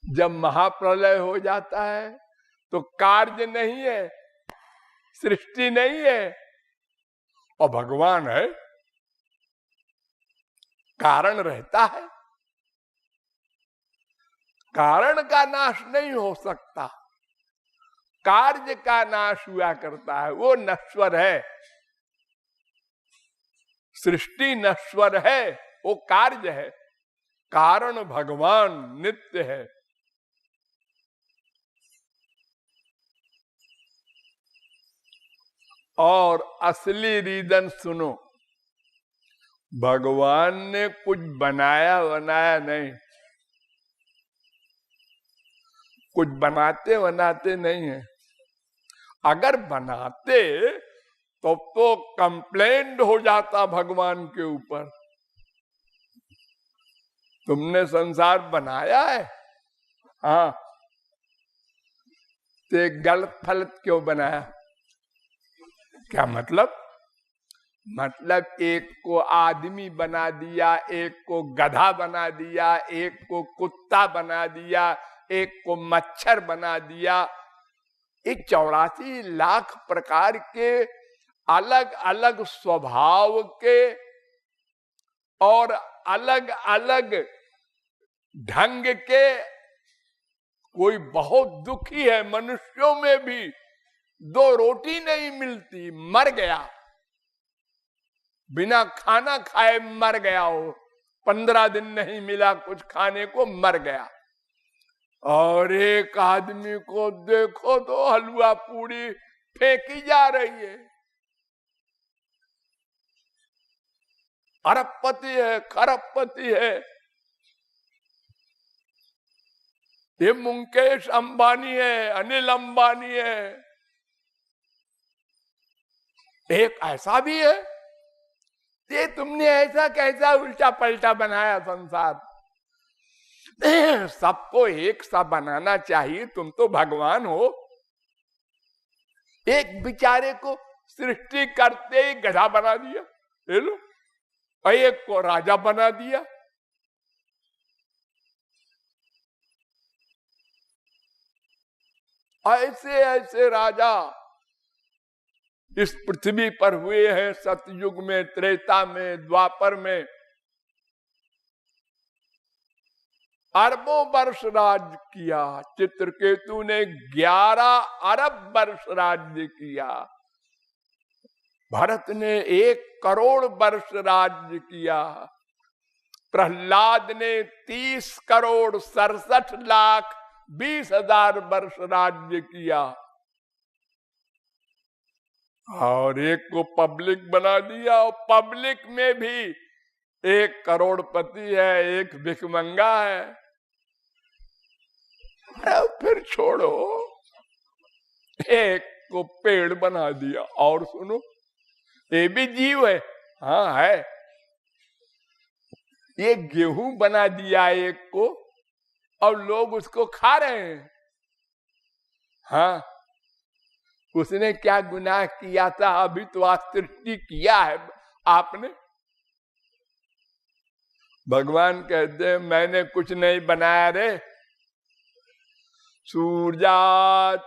जब महाप्रलय हो जाता है तो कार्य नहीं है, सृष्टि नहीं है, और भगवान है, कारण रहता है। कारण का नाश नहीं हो सकता, कार्य का नाश हुआ करता है, वो नश्वर है। सृष्टि नश्वर है, वो कार्य है, कारण भगवान नित्य है। और असली रीजन सुनो, भगवान ने कुछ बनाया नहीं, कुछ बनाते नहीं है। अगर बनाते तो कंप्लेंट हो जाता भगवान के ऊपर, तुमने संसार बनाया है, हाँ, ते गलत फलत क्यों बनाया? क्या मतलब? मतलब एक को आदमी बना दिया, एक को गधा बना दिया, एक को कुत्ता बना दिया, एक को मच्छर बना दिया। ये 84 लाख प्रकार के अलग अलग स्वभाव के और अलग अलग ढंग के, कोई बहुत दुखी है, मनुष्यों में भी 2 रोटी नहीं मिलती, मर गया, बिना खाना खाए मर गया हो, 15 दिन नहीं मिला कुछ खाने को, मर गया। और एक आदमी को देखो तो हलवा पूरी फेंकी जा रही है, अरबपति है, खरबपति है, ये मुकेश अंबानी है, अनिल अंबानी है। एक ऐसा भी है, ये तुमने ऐसा कैसा उल्टा पलटा बनाया संसार? सबको एक सा बनाना चाहिए, तुम तो भगवान हो। एक बेचारे को सृष्टि करते ही गधा बना दिया, ले लो, और एक को राजा बना दिया। ऐसे ऐसे राजा इस पृथ्वी पर हुए हैं, सतयुग में, त्रेता में, द्वापर में। अरबों वर्ष राज्य किया, चित्रकेतु ने 11 अरब वर्ष राज्य किया, भरत ने 1 करोड़ वर्ष राज्य किया, प्रहलाद ने 30 करोड़ 67 लाख 20 हजार वर्ष राज्य किया, और एक को पब्लिक बना दिया, और पब्लिक में भी 1 करोड़पति है, 1 भिखमंगा है। फिर छोड़ो, एक को पेड़ बना दिया, और सुनो, ये भी जीव है, हाँ है, ये गेहूं बना दिया एक को, और लोग उसको खा रहे हैं। हाँ, उसने क्या गुनाह किया था? अभी तो आज सृष्टि किया है आपने। भगवान कहते हैं मैंने कुछ नहीं बनाया रे, सूर्या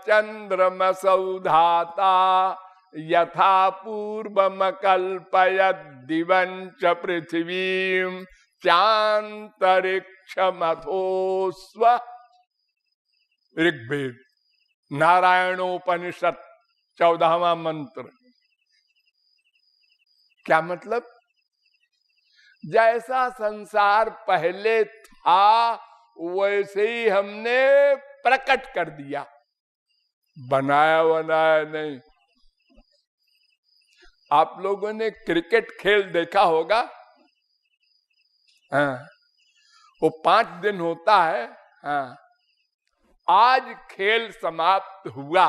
चंद्रमसौ धाता यथा पूर्वम कल्पयत दिवं च पृथ्वीं चांतरिक्षमथोस्व। ऋग्वेद नारायणोपनिषद 14वां मंत्र। क्या मतलब? जैसा संसार पहले था वैसे ही हमने प्रकट कर दिया, बनाया बनाया नहीं। आप लोगों ने क्रिकेट खेल देखा होगा, हाँ, वो 5 दिन होता है। हाँ, आज खेल समाप्त हुआ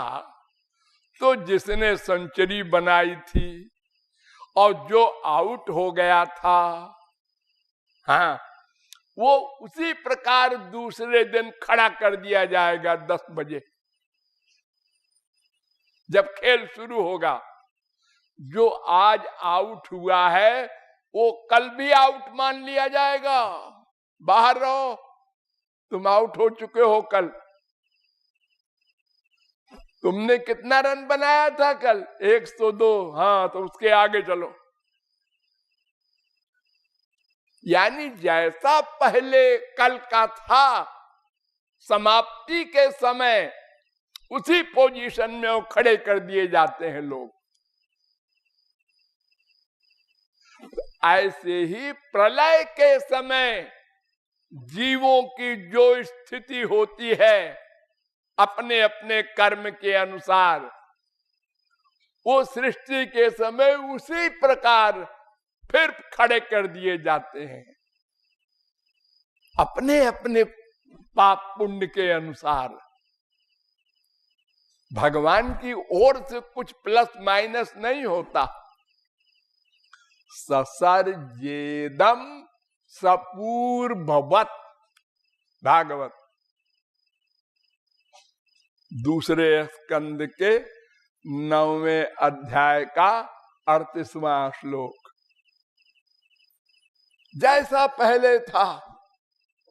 तो जिसने सेंचुरी बनाई थी और जो आउट हो गया था, हाँ, वो उसी प्रकार दूसरे दिन खड़ा कर दिया जाएगा 10 बजे जब खेल शुरू होगा। जो आज आउट हुआ है वो कल भी आउट मान लिया जाएगा, बाहर रहो। तुम आउट हो चुके हो कल। तुमने कितना रन बनाया था कल? 102। हाँ, तो उसके आगे चलो। यानी जैसा पहले कल का था, समाप्ति के समय उसी पोजीशन में वो खड़े कर दिए जाते हैं लोग। ऐसे ही प्रलय के समय जीवों की जो स्थिति होती है अपने अपने कर्म के अनुसार, वो सृष्टि के समय उसी प्रकार फिर खड़े कर दिए जाते हैं अपने अपने पाप पुण्य के अनुसार। भगवान की ओर से कुछ प्लस माइनस नहीं होता। ससर्जेदम सपूर्ववत्, भागवत दूसरे स्कंद के 9वें अध्याय का 38वां श्लोक। जैसा पहले था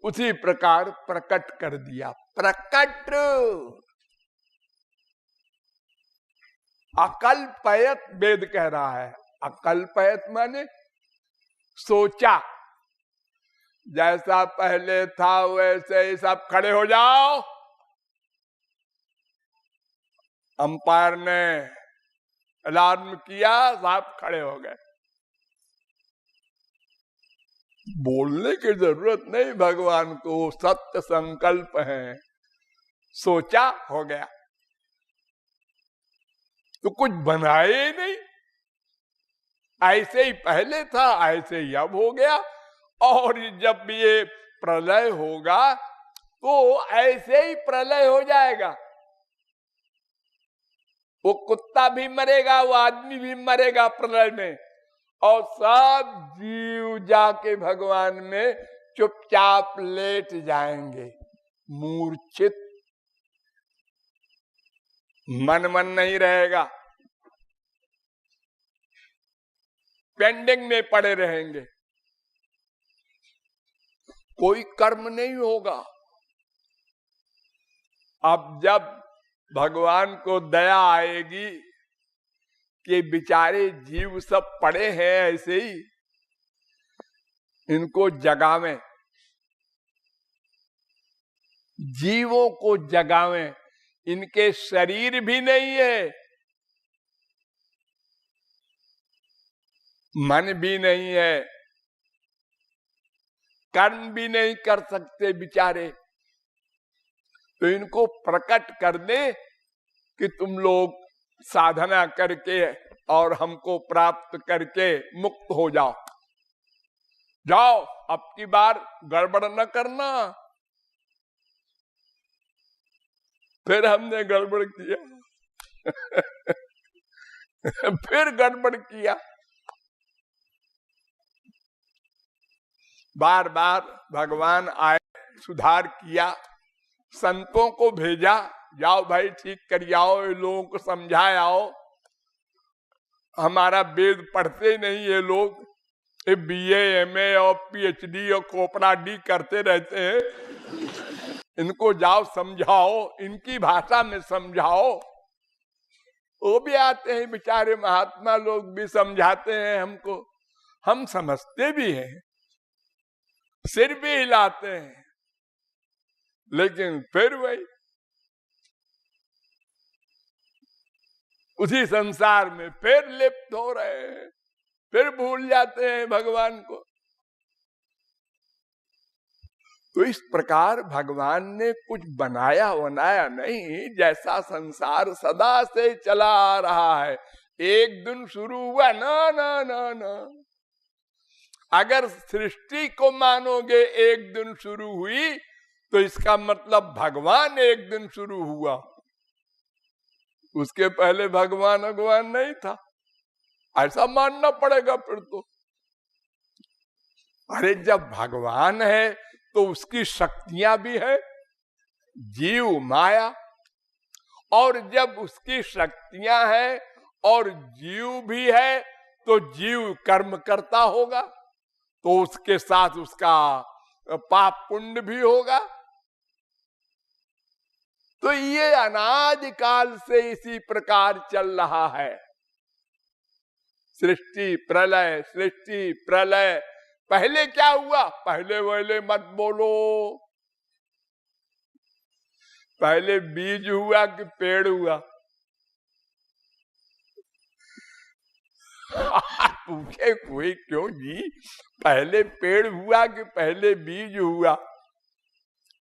उसी प्रकार प्रकट कर दिया। प्रकट, अकल्पयत वेद कह रहा है। अकल्पयत माने सोचा। जैसा पहले था वैसे ही सब खड़े हो जाओ। अंपायर ने अलार्म किया, सब खड़े हो गए। बोलने की जरूरत नहीं भगवान को, सत्य संकल्प है। सोचा, हो गया। तो कुछ बनाए ही नहीं, ऐसे ही पहले था ऐसे ही अब हो गया। और जब ये प्रलय होगा तो ऐसे ही प्रलय हो जाएगा। वो कुत्ता भी मरेगा, वो आदमी भी मरेगा प्रलय में, और सब जीव जाके भगवान में चुपचाप लेट जाएंगे मूर्छित। मन नहीं रहेगा, पेंडिंग में पड़े रहेंगे, कोई कर्म नहीं होगा। अब जब भगवान को दया आएगी कि बेचारे जीव सब पड़े हैं ऐसे ही, इनको जगावें, जीवों को जगावें। इनके शरीर भी नहीं है, मन भी नहीं है, कर्म भी नहीं कर सकते बेचारे। तो इनको प्रकट कर दे कि तुम लोग साधना करके और हमको प्राप्त करके मुक्त हो जाओ। जाओ, अब की बार गड़बड़ न करना। फिर हमने गड़बड़ किया फिर गड़बड़ किया। बार बार भगवान आए, सुधार किया, संतों को भेजा, जाओ भाई ठीक कर आओ, ये लोगों को समझाए आओ। हमारा वेद पढ़ते नहीं ये लोग, ये BA MA और PhD और कोपरा डी करते रहते हैं। इनको जाओ समझाओ, इनकी भाषा में समझाओ। वो भी आते हैं बेचारे महात्मा लोग, भी समझाते हैं हमको, हम समझते भी हैं, सिर भी हिलाते हैं, लेकिन फिर वही उसी संसार में फिर लिप्त हो रहे हैं, फिर भूल जाते हैं भगवान को। तो इस प्रकार भगवान ने कुछ बनाया बनाया नहीं, जैसा संसार सदा से चला आ रहा है। एक दिन शुरू हुआ ना ना ना ना। अगर सृष्टि को मानोगे एक दिन शुरू हुई, तो इसका मतलब भगवान एक दिन शुरू हुआ। उसके पहले भगवान नहीं था, ऐसा मानना पड़ेगा फिर तो। अरे जब भगवान है तो उसकी शक्तियां भी है, जीव माया, और जब उसकी शक्तियां हैं और जीव भी है तो जीव कर्म करता होगा, तो उसके साथ उसका पाप पुण्य भी होगा। तो ये अनादिकाल से इसी प्रकार चल रहा है। सृष्टि प्रलय, सृष्टि प्रलय। पहले क्या हुआ? पहले वहले मत बोलो। पहले बीज हुआ कि पेड़ हुआ? पूछे कोई क्यों जी, पहले पेड़ हुआ कि पहले बीज हुआ?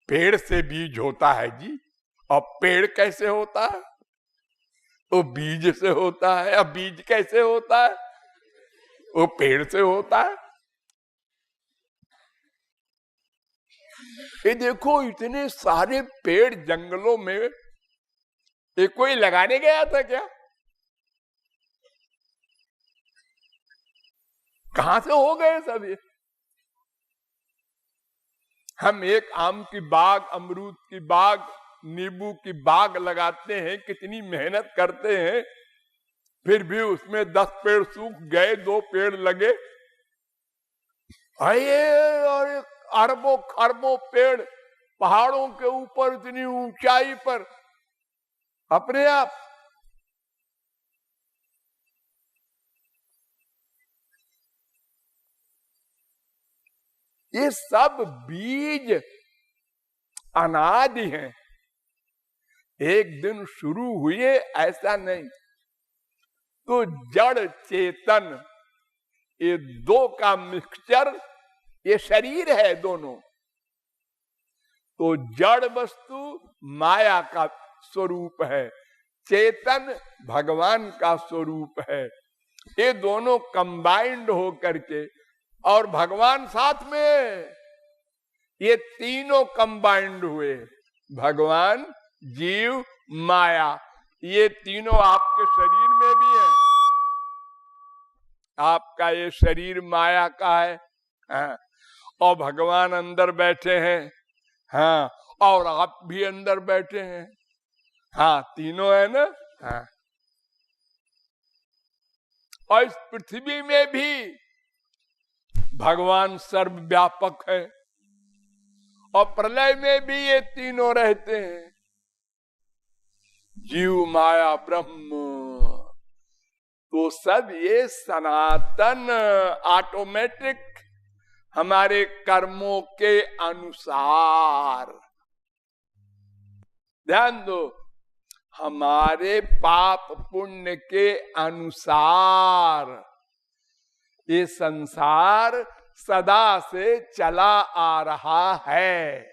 पेड़ से बीज होता है जी। अब पेड़ कैसे होता है? तो बीज से होता है। अब बीज कैसे होता है? वो पेड़ से होता है। ये देखो, इतने सारे पेड़ जंगलों में, ये कोई लगाने गया था क्या? कहां से हो गए सब ये? हम एक आम की बाग, अमरूद की बाग, नींबू की बाग लगाते हैं, कितनी मेहनत करते हैं, फिर भी उसमें 10 पेड़ सूख गए, 2 पेड़ लगे। और अरबों खरबों पेड़ पहाड़ों के ऊपर, इतनी ऊंचाई पर अपने आप। ये सब बीज अनादि हैं, एक दिन शुरू हुए ऐसा नहीं। तो जड़ चेतन, ये दो का मिक्सचर, ये शरीर है दोनों। तो जड़ वस्तु माया का स्वरूप है, चेतन भगवान का स्वरूप है। ये दोनों कंबाइंड हो करके, और भगवान साथ में, ये तीनों कंबाइंड हुए, भगवान, जीव, माया। ये तीनों आपके शरीर में भी है। आपका ये शरीर माया का है, हाँ, और भगवान अंदर बैठे हैं, हाँ, और आप भी अंदर बैठे हैं, हाँ, तीनों है ना, हाँ। और इस पृथ्वी में भी भगवान सर्वव्यापक है, और प्रलय में भी ये तीनों रहते हैं, जीव, माया, ब्रह्म। तो सब ये सनातन, ऑटोमेटिक, हमारे कर्मों के अनुसार। ध्यान दो, हमारे पाप पुण्य के अनुसार ये संसार सदा से चला आ रहा है।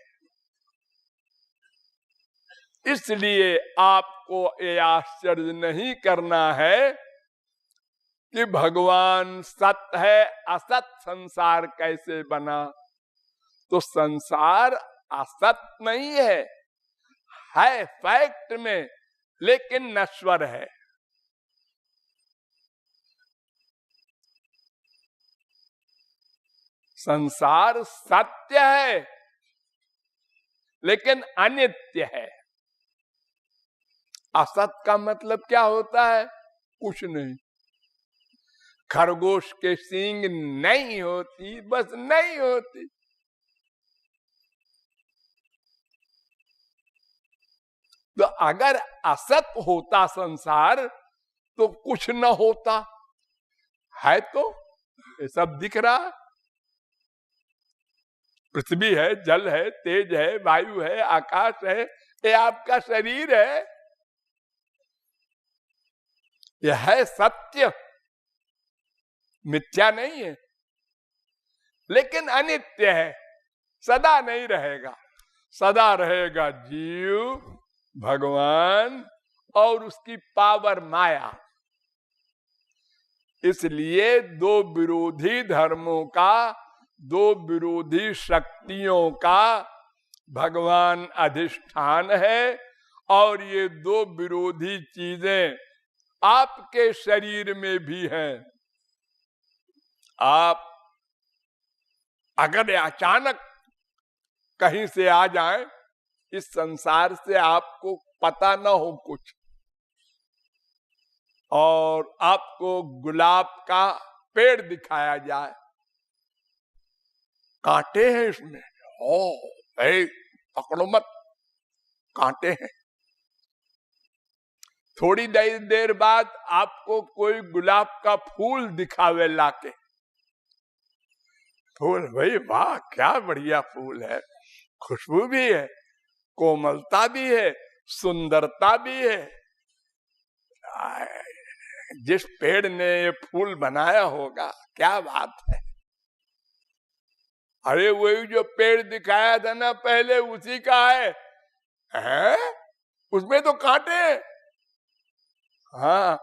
इसलिए आपको ये आश्चर्य नहीं करना है कि भगवान सत्य है, असत संसार कैसे बना। तो संसार असत नहीं है फैक्ट में, लेकिन नश्वर है। संसार सत्य है, लेकिन अनित्य है। असत का मतलब क्या होता है? कुछ नहीं। खरगोश के सींग नहीं होती, बस नहीं होती। तो अगर असत होता संसार, तो कुछ न होता है। तो ये सब दिख रहा है, पृथ्वी है, जल है, तेज है, वायु है, आकाश है, ये आपका शरीर है। यह है सत्य, मिथ्या नहीं है, लेकिन अनित्य है, सदा नहीं रहेगा। सदा रहेगा जीव, भगवान और उसकी पावर माया। इसलिए दो विरोधी धर्मों का, दो विरोधी शक्तियों का भगवान अधिष्ठान है, और ये दो विरोधी चीजें आपके शरीर में भी हैं। आप अगर अचानक कहीं से आ जाएं, इस संसार से आपको पता न हो कुछ, और आपको गुलाब का पेड़ दिखाया जाए, कांटे हैं इसमें, ओ भाई पकड़ो मत, कांटे हैं, थोड़ी देर बाद आपको कोई गुलाब का फूल दिखावे लाके, फूल भाई वाह क्या बढ़िया फूल है, खुशबू भी है, कोमलता भी है, सुंदरता भी है। जिस पेड़ ने ये फूल बनाया होगा क्या बात है। अरे वही जो पेड़ दिखाया था ना पहले उसी का है, उसमें तो कांटे हैं। हाँ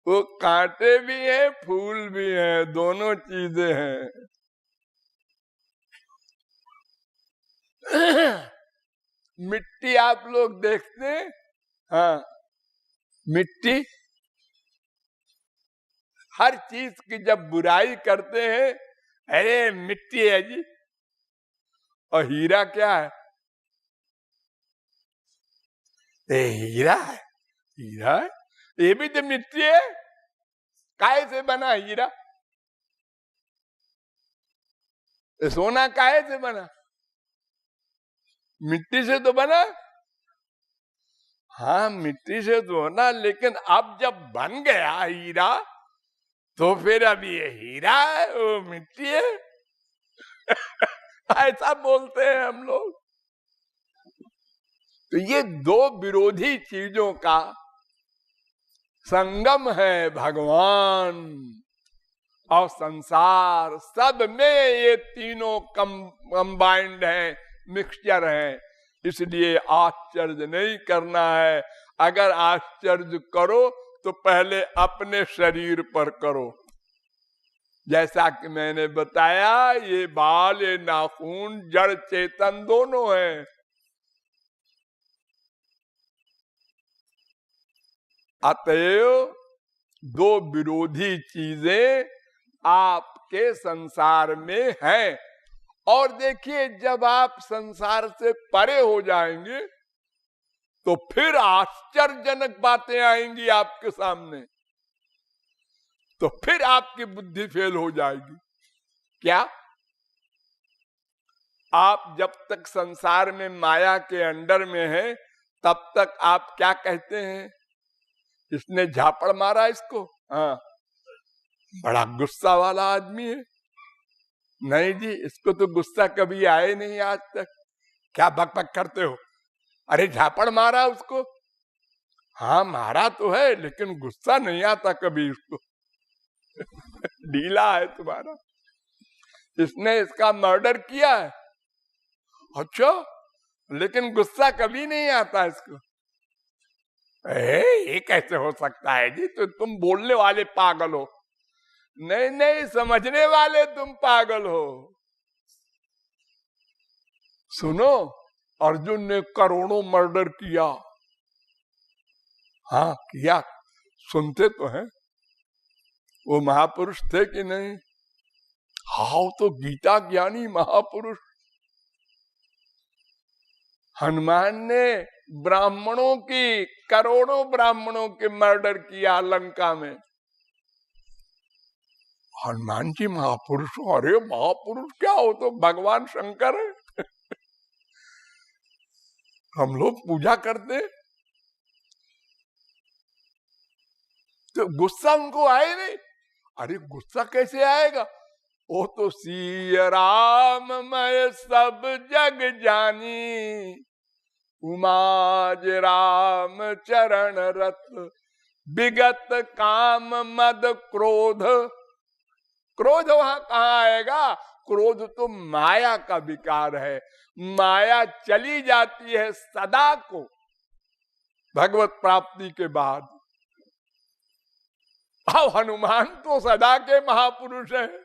वो कांटे भी हैं फूल भी हैं, दोनों चीजें हैं। मिट्टी आप लोग देखते हैं, हाँ मिट्टी हर चीज की जब बुराई करते हैं, अरे मिट्टी है जी, और हीरा क्या है? हीरा है, हीरा है, ये भी तो मिट्टी है। काहे से बना हीरा? सोना काहे से बना? मिट्टी से तो बना। हाँ मिट्टी से तो होना, लेकिन अब जब बन गया हीरा तो फिर अब ये हीरा है वो मिट्टी है। ऐसा बोलते हैं हम लोग। तो ये दो विरोधी चीजों का संगम है भगवान और संसार, सब में ये तीनों कंबाइंड है, मिक्सचर है। इसलिए आश्चर्य नहीं करना है। अगर आश्चर्य करो तो पहले अपने शरीर पर करो। जैसा कि मैंने बताया ये बाल ये नाखून जड़ चेतन दोनों हैं। अतएव दो विरोधी चीजें आपके संसार में हैं। और देखिए जब आप संसार से परे हो जाएंगे तो फिर आश्चर्यजनक बातें आएंगी आपके सामने, तो फिर आपकी बुद्धि फेल हो जाएगी। क्या? आप जब तक संसार में माया के अंडर में हैं तब तक आप क्या कहते हैं? इसने झापड़ मारा इसको, हाँ बड़ा गुस्सा वाला आदमी है। नहीं जी, इसको तो गुस्सा कभी आए नहीं आज तक। क्या बकबक करते हो? अरे झापड़ मारा उसको। हाँ मारा तो है लेकिन गुस्सा नहीं आता कभी इसको। ढीला है तुम्हारा, इसने इसका मर्डर किया है। अच्छा, लेकिन गुस्सा कभी नहीं आता इसको। ये कैसे हो सकता है जी? तो तुम बोलने वाले पागल हो। नहीं नहीं, समझने वाले तुम पागल हो। सुनो, अर्जुन ने करोड़ों मर्डर किया। हाँ किया, सुनते तो हैं। वो महापुरुष थे कि नहीं? हाँ तो गीता ज्ञानी महापुरुष। हनुमान ने ब्राह्मणों की, करोड़ों ब्राह्मणों के मर्डर किया लंका में। हनुमान जी महापुरुष? अरे महापुरुष क्या हो तो भगवान शंकर है। हम लोग पूजा करते तो गुस्सा उनको आए नहीं। अरे गुस्सा कैसे आएगा? वो तो सिया राम मैं सब जग जानी, उमाज राम चरण रत, विगत काम मद क्रोध। क्रोध वहां कहाँ आएगा? क्रोध तो माया का विकार है। माया चली जाती है सदा को भगवत प्राप्ति के बाद। अब हनुमान तो सदा के महापुरुष हैं।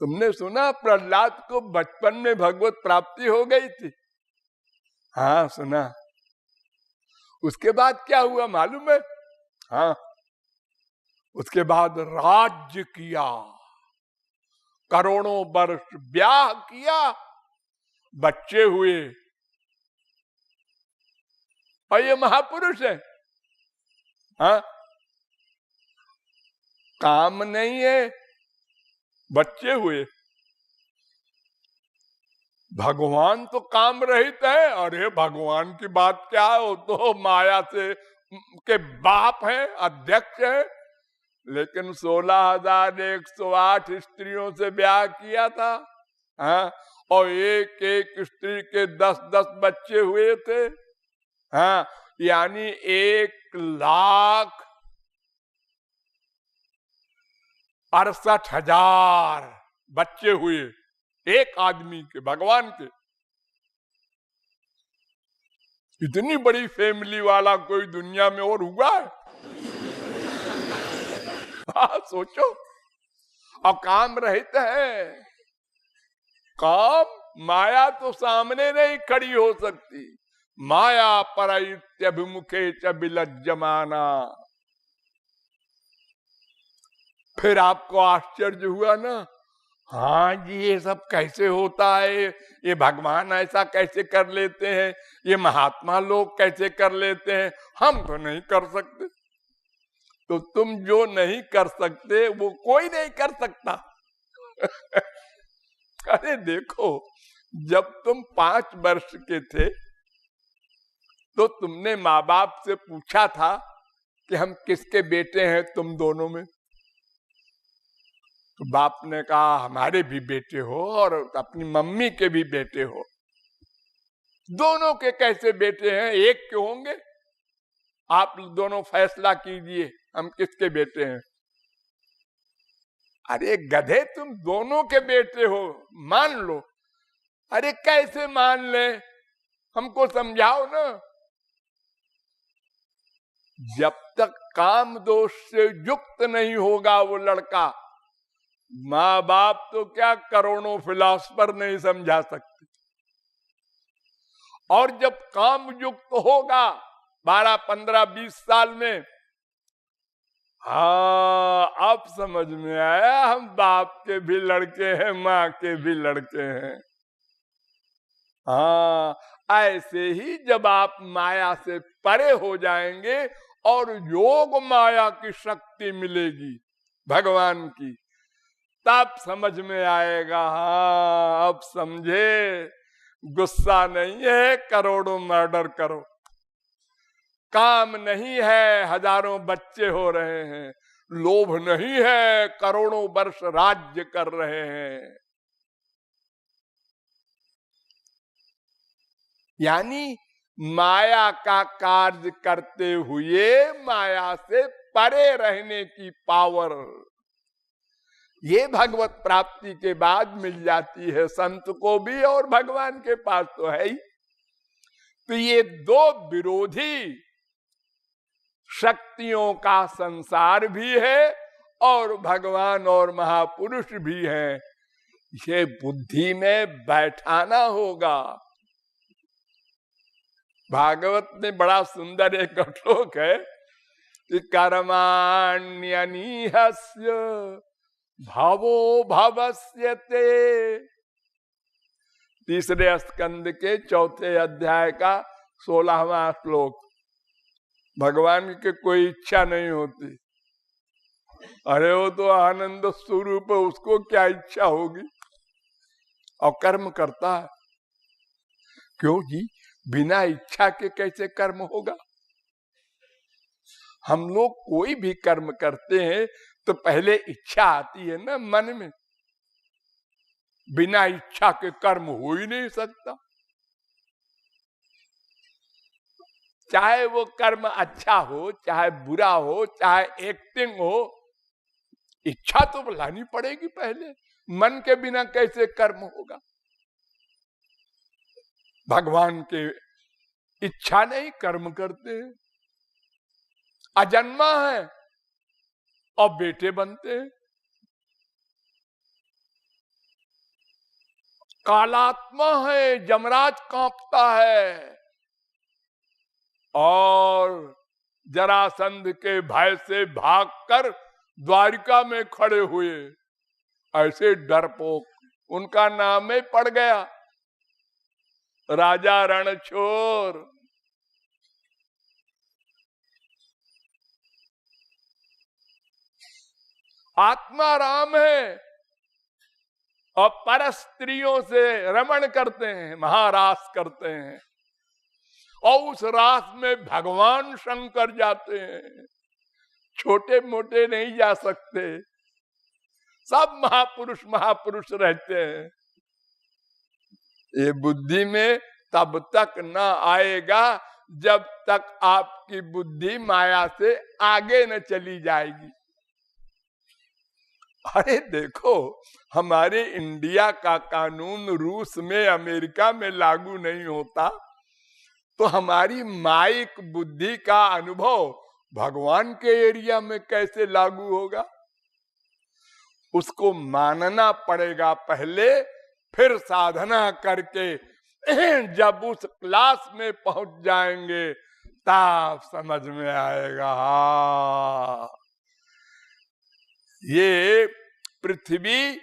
तुमने सुना प्रहलाद को बचपन में भगवत प्राप्ति हो गई थी? हाँ सुना। उसके बाद क्या हुआ मालूम है? हाँ, उसके बाद राज्य किया, करोड़ों वर्ष ब्याह किया, बच्चे हुए, और ये महापुरुष है। हाँ, काम नहीं है, बच्चे हुए। भगवान तो काम रहित है। अरे भगवान की बात क्या है, वो तो माया से के बाप हैं, अध्यक्ष हैं। लेकिन 16,108 स्त्रियों से ब्याह किया था, हाँ, और एक एक स्त्री के 10-10 बच्चे हुए थे, हाँ, यानी 1,68,000 बच्चे हुए एक आदमी के, भगवान के। इतनी बड़ी फैमिली वाला कोई दुनिया में और हुआ है? हाँ, सोचो। और काम रहित है। काम, माया तो सामने नहीं खड़ी हो सकती। माया परैत्यभिमुखे च विलज्जमाना। फिर आपको आश्चर्य हुआ ना, हाँ जी, ये सब कैसे होता है, ये भगवान ऐसा कैसे कर लेते हैं, ये महात्मा लोग कैसे कर लेते हैं, हम तो नहीं कर सकते। तो तुम जो नहीं कर सकते वो कोई नहीं कर सकता। अरे देखो, जब तुम 5 वर्ष के थे तो तुमने माँ बाप से पूछा था कि हम किसके बेटे हैं तुम दोनों में? तो बाप ने कहा हमारे भी बेटे हो और अपनी मम्मी के भी बेटे हो। दोनों के कैसे बेटे हैं, एक के होंगे? आप दोनों फैसला कीजिए हम किसके बेटे हैं। अरे गधे, तुम दोनों के बेटे हो, मान लो। अरे कैसे मान ले, हमको समझाओ ना। जब तक काम दोष से युक्त नहीं होगा वो लड़का, माँ बाप तो क्या करोड़ों फिलॉसफर नहीं समझा सकते। और जब काम युक्त होगा 12, 15, 20 साल में, हाँ अब समझ में आया, हम बाप के भी लड़के हैं, माँ के भी लड़के हैं। हाँ, ऐसे ही जब आप माया से परे हो जाएंगे और योग माया की शक्ति मिलेगी भगवान की, तब समझ में आएगा। हाँ अब समझे, गुस्सा नहीं है करोड़ों मर्डर करो, काम नहीं है हजारों बच्चे हो रहे हैं, लोभ नहीं है करोड़ों वर्ष राज्य कर रहे हैं। यानी माया का कार्य करते हुए माया से परे रहने की पावर, ये भगवत प्राप्ति के बाद मिल जाती है संत को भी, और भगवान के पास तो है ही। तो ये दो विरोधी शक्तियों का संसार भी है और भगवान और महापुरुष भी हैं, ये बुद्धि में बैठाना होगा। भागवत में बड़ा सुंदर एक श्लोक है कि कर्माण्यनीहस्य भवो भवस्यते। 3 स्कंद के 4 अध्याय का 16वां श्लोक। भगवान की कोई इच्छा नहीं होती। अरे वो तो आनंद स्वरूप है, उसको क्या इच्छा होगी, और कर्म करता है। क्यों जी, बिना इच्छा के कैसे कर्म होगा? हम लोग कोई भी कर्म करते हैं तो पहले इच्छा आती है ना मन में, बिना इच्छा के कर्म हो ही नहीं सकता। चाहे वो कर्म अच्छा हो, चाहे बुरा हो, चाहे एक्टिंग हो, इच्छा तो लानी पड़ेगी पहले। मन के बिना कैसे कर्म होगा? भगवान के इच्छा नहीं कर्म करते हैं। अजन्मा है और बेटे बनते हैं। कालात्मा है, जमराज कांपता है और जरासंध के भय से भागकर द्वारिका में खड़े हुए ऐसे डरपोक, उनका नाम ही पड़ गया राजा रणछोर। आत्मा राम है और पर स्त्रियों से रमण करते हैं, महारास करते हैं, और उस रास में भगवान शंकर जाते हैं। छोटे मोटे नहीं जा सकते, सब महापुरुष महापुरुष रहते हैं। ये बुद्धि में तब तक न आएगा जब तक आपकी बुद्धि माया से आगे न चली जाएगी। अरे देखो, हमारे इंडिया का कानून रूस में, अमेरिका में लागू नहीं होता, तो हमारी माइक बुद्धि का अनुभव भगवान के एरिया में कैसे लागू होगा? उसको मानना पड़ेगा पहले, फिर साधना करके जब उस क्लास में पहुंच जाएंगे तब समझ में आएगा। ये पृथ्वी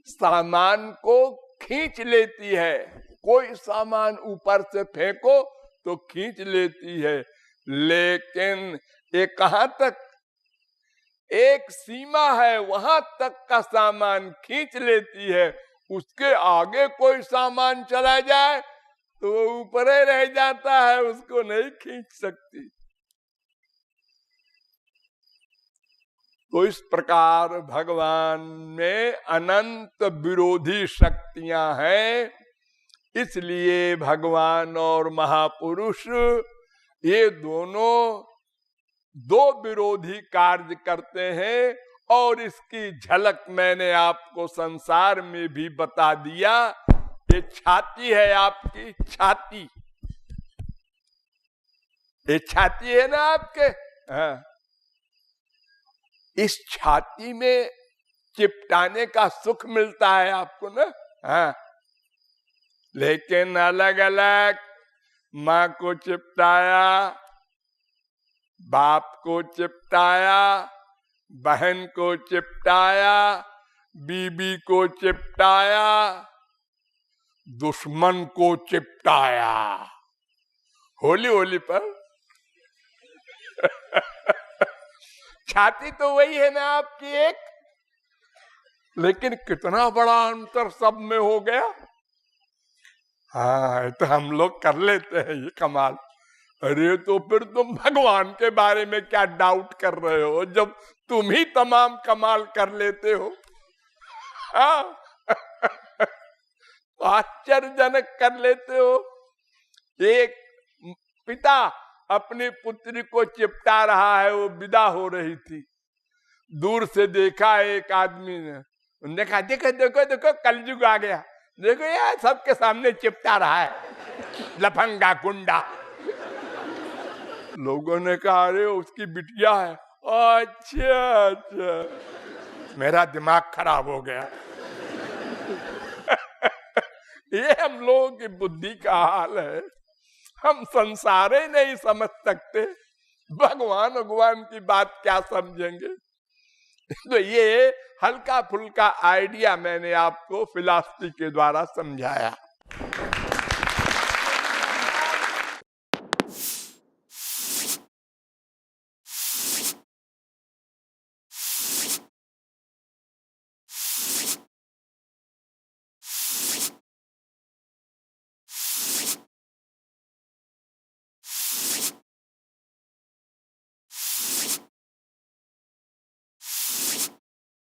सामान को खींच लेती है, कोई सामान ऊपर से फेंको तो खींच लेती है, लेकिन ये कहां तक? एक सीमा है, वहां तक का सामान खींच लेती है। उसके आगे कोई सामान चला जाए तो वो ऊपर ही रह जाता है, उसको नहीं खींच सकती। तो इस प्रकार भगवान में अनंत विरोधी शक्तियां हैं, इसलिए भगवान और महापुरुष ये दोनों दो विरोधी कार्य करते हैं। और इसकी झलक मैंने आपको संसार में भी बता दिया। ये छाती है आपकी, छाती, ये छाती है ना आपके, हाँ। इस छाती में चिपटाने का सुख मिलता है आपको ना, हाँ। लेकिन अलग अलग, माँ को चिपटाया, बाप को चिपटाया, बहन को चिपटाया, बीबी को चिपटाया, दुश्मन को चिपटाया, होली होली पर छाती तो वही है ना आपकी एक, लेकिन कितना बड़ा अंतर सब में हो गया। हाँ, तो हम लोग कर लेते हैं ये कमाल। अरे तो फिर तुम भगवान के बारे में क्या डाउट कर रहे हो, जब तुम ही तमाम कमाल कर लेते हो। हाँ आश्चर्यजनक कर लेते हो। एक पिता अपनी पुत्री को चिपटा रहा है, वो विदा हो रही थी, दूर से देखा एक आदमी ने, देखा देखो देखो देखो कलयुग आ गया, देखो यार सबके सामने चिपटा रहा है, लफंगा गुंडा। लोगों ने कहा अरे उसकी बिटिया है। अच्छा अच्छा, मेरा दिमाग खराब हो गया। ये हम लोगों की बुद्धि का हाल है, हम संसार ही नहीं समझ सकते, भगवान की बात क्या समझेंगे। तो ये हल्का फुल्का आइडिया मैंने आपको फिलॉसफी के द्वारा समझाया।